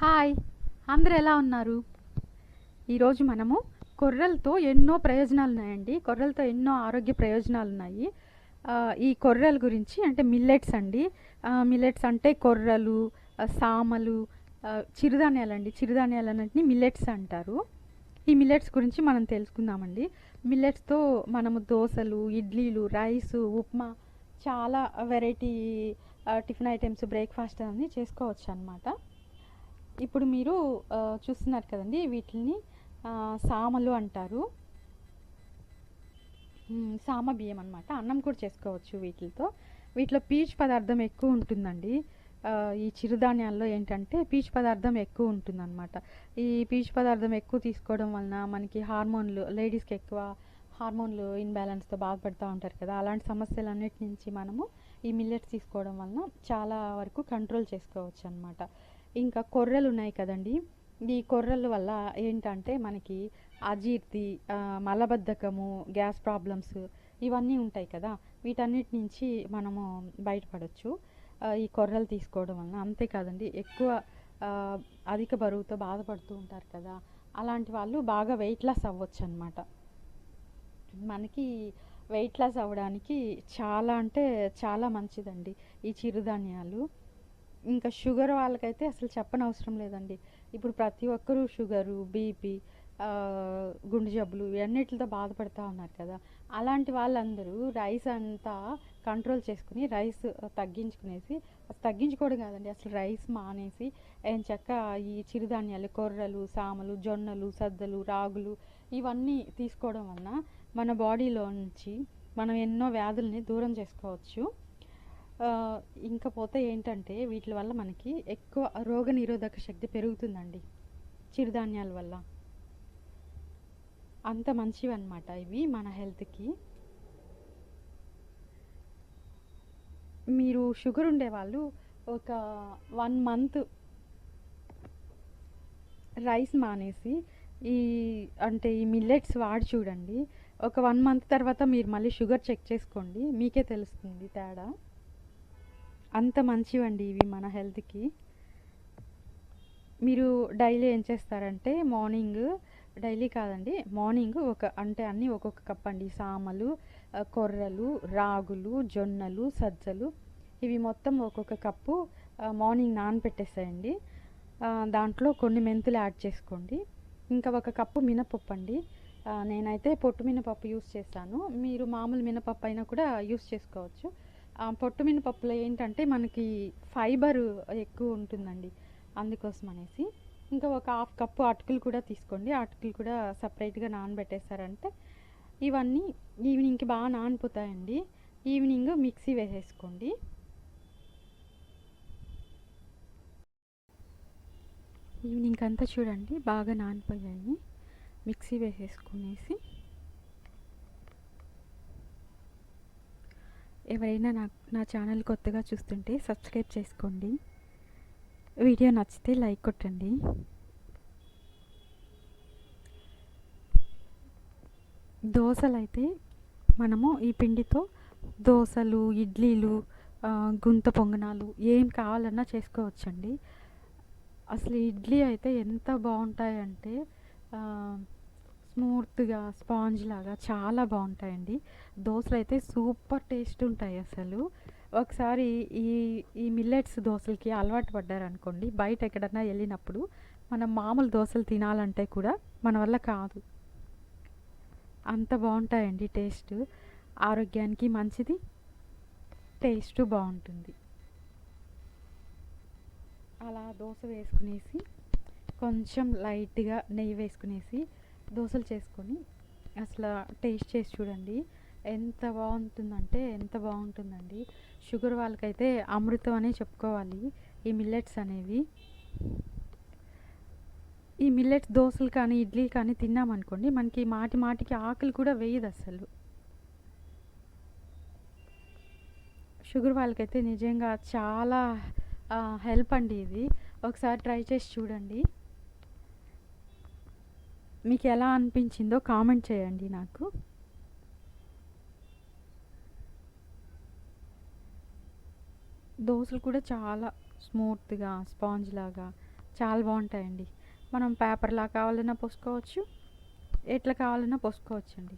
Hi, అందరూ ఎలా ఉన్నారు? ఈరోజు మనము కొర్రలతో ఎన్నో ప్రయోజనాలు ఉన్నాయండి. కొర్రలతో ఎన్నో ఆరోగ్య ప్రయోజనాలు ఉన్నాయి. ఈ కొర్రల గురించి అంటే మిల్లెట్స్ అండి. మిల్లెట్స్ అంటే కొర్రలు, సామలు, చిరుధాన్యాలండి. చిరుధాన్యాలన్నింటినీ మిల్లెట్స్ అంటారు. ఈ మిల్లెట్స్ గురించి మనం తెలుసుకుందామండి. మిల్లెట్స్తో మనము దోశలు, ఇడ్లీలు, రైసు, ఉప్మా, చాలా వెరైటీ టిఫిన్ ఐటమ్స్, బ్రేక్ఫాస్ట్ అన్నీ చేసుకోవచ్చు అన్నమాట. ఇప్పుడు మీరు చూస్తున్నారు కదండి, వీటిని సామలు అంటారు. సామ బియ్యం అనమాట. అన్నం కూడా చేసుకోవచ్చు వీటితో. వీటిలో పీచు పదార్థం ఎక్కువ ఉంటుందండి. ఈ చిరుధాన్యాల్లో ఏంటంటే పీచు పదార్థం ఎక్కువ ఉంటుందన్నమాట. ఈ పీచు పదార్థం ఎక్కువ తీసుకోవడం వలన మనకి హార్మోన్లు, లేడీస్కి ఎక్కువ హార్మోన్లు ఇన్బ్యాలెన్స్తో బాధపడుతూ ఉంటారు కదా, అలాంటి సమస్యలన్నిటి నుంచి మనము ఈ మిల్లెట్స్ తీసుకోవడం వలన చాలా వరకు కంట్రోల్ చేసుకోవచ్చు అన్నమాట. ఇంకా కొర్రలు ఉన్నాయి కదండి, ఈ కొర్రల వల్ల ఏంటంటే మనకి అజీర్తి, మలబద్ధకము, గ్యాస్ ప్రాబ్లమ్స్ ఇవన్నీ ఉంటాయి కదా, వీటన్నిటి నుంచి మనము బయటపడవచ్చు ఈ కొర్రలు తీసుకోవడం వలన. అంతేకాదండి, ఎక్కువ అధిక బరువుతో బాధపడుతూ ఉంటారు కదా, అలాంటి వాళ్ళు బాగా వెయిట్ లాస్ అవ్వచ్చు అనమాట. మనకి వెయిట్ లాస్ అవ్వడానికి చాలా అంటే చాలా మంచిదండి ఈ చిరుధాన్యాలు. ఇంకా షుగర్ వాళ్ళకైతే అసలు చెప్పనవసరం లేదండి. ఇప్పుడు ప్రతి ఒక్కరూ షుగరు, బీపీ, గుండె జబ్బులు ఇవన్నిటితో బాధపడుతూ ఉన్నారు కదా, అలాంటి వాళ్ళందరూ రైస్ అంతా కంట్రోల్ చేసుకుని రైస్ తగ్గించుకోవడం కాదండి, అసలు రైస్ మానేసి ఎంచక్కా ఈ చిరుధాన్యాలు, కొర్రలు, సామలు, జొన్నలు, సద్దలు, రాగులు ఇవన్నీ తీసుకోవడం వలన మన బాడీలో నుంచి మనం ఎన్నో వ్యాధుల్ని దూరం చేసుకోవచ్చు. ఇంకపోతే ఏంటంటే వీటి వల్ల మనకి ఎక్కువ రోగనిరోధక శక్తి పెరుగుతుందండి చిరుధాన్యాల వల్ల. అంత మంచివి అన్నమాట ఇవి మన హెల్త్కి. మీరు షుగర్ ఉండేవాళ్ళు ఒక 1 మంత్ రైస్ మానేసి ఈ మిల్లెట్స్ వాడి చూడండి. ఒక 1 మంత్ తర్వాత మీరు మళ్ళీ షుగర్ చెక్ చేసుకోండి, మీకే తెలుస్తుంది తేడా. అంత మంచివండి ఇవి మన హెల్త్కి. మీరు డైలీ ఏం చేస్తారంటే డైలీ కాదండి, మార్నింగ్ అన్నీ ఒక్కొక్క కప్ అండి. సామలు, కొర్రలు, రాగులు, జొన్నలు, సజ్జలు ఇవి మొత్తం ఒక్కొక్క కప్పు మార్నింగ్ నానబెట్టేసేయండి. దాంట్లో కొన్ని మెంతులు యాడ్ చేసుకోండి. ఇంకా ఒక కప్పు మినపప్పు అండి. నేనైతే పొట్టు మినపప్పు యూస్ చేస్తాను, మీరు మామూలు మినపప్పు అయినా కూడా యూస్ చేసుకోవచ్చు. పొట్టు మినపప్పులో ఏంటంటే మనకి ఫైబర్ ఎక్కువ ఉంటుందండి, అందుకోసం అనేసి. ఇంకా ఒక 1/2 కప్పు అటుకులు కూడా తీసుకోండి. అటుకులు కూడా సపరేట్గా నానబెట్టేస్తారంటే ఇవన్నీ ఈవినింగ్కి బాగా నానిపోతాయండి. ఈవినింగ్ మిక్సీ వేసేసుకోండి. ఈవినింగ్ అంతా చూడండి బాగా నానిపోయాయి. మిక్సీ వేసేసుకునేసి ఎవరైనా నా ఛానల్ కొత్తగా చూస్తుంటే సబ్స్క్రైబ్ చేసుకోండి. వీడియో నచ్చితే లైక్ కొట్టండి. దోశలు అయితే మనము ఈ పిండితో దోశలు, ఇడ్లీలు, గుంత పొంగనాలు ఏం కావాలన్నా చేసుకోవచ్చండి. అసలు ఇడ్లీ అయితే ఎంత బాగుంటాయంటే స్మూత్గా స్పాంజ్ లాగా చాలా బాగుంటాయండి. దోశలు అయితే సూపర్ టేస్ట్ ఉంటాయి అసలు. ఒకసారి ఈ మిల్లెట్స్ దోశలకి అలవాటు పడ్డారనుకోండి, బయట ఎక్కడన్నా వెళ్ళినప్పుడు మనం మామూలు దోశలు తినాలంటే కూడా మన వల్ల కాదు, అంత బాగుంటాయండి టేస్ట్. ఆరోగ్యానికి మంచిది, టేస్ట్ బాగుంటుంది. అలా దోశ వేసుకునేసి కొంచెం లైట్గా నెయ్యి వేసుకునేసి దోశలు చేసుకొని అసలు టేస్ట్ చేసి చూడండి, ఎంత బాగుంటుందండి. షుగర్ వాళ్ళకైతే అమృతం అనే చెప్పుకోవాలి ఈ మిల్లెట్స్ అనేవి. ఈ మిల్లెట్స్ దోశలు కానీ ఇడ్లీలు కానీ తిన్నామనుకోండి, మనకి మాటికి ఆకలి కూడా వేయదు అసలు. షుగర్ వాళ్ళకైతే నిజంగా చాలా హెల్ప్ అండి ఇది. ఒకసారి ట్రై చేసి చూడండి, మీకు ఎలా అనిపించిందో కామెంట్ చేయండి నాకు. దోశలు కూడా చాలా స్మూత్గా స్పాంజ్ లాగా చాలా బాగుంటాయండి. మనం పేపర్లా కావాలన్నా పోసుకోవచ్చు, ఎట్లా కావాలన్నా పోసుకోవచ్చండి.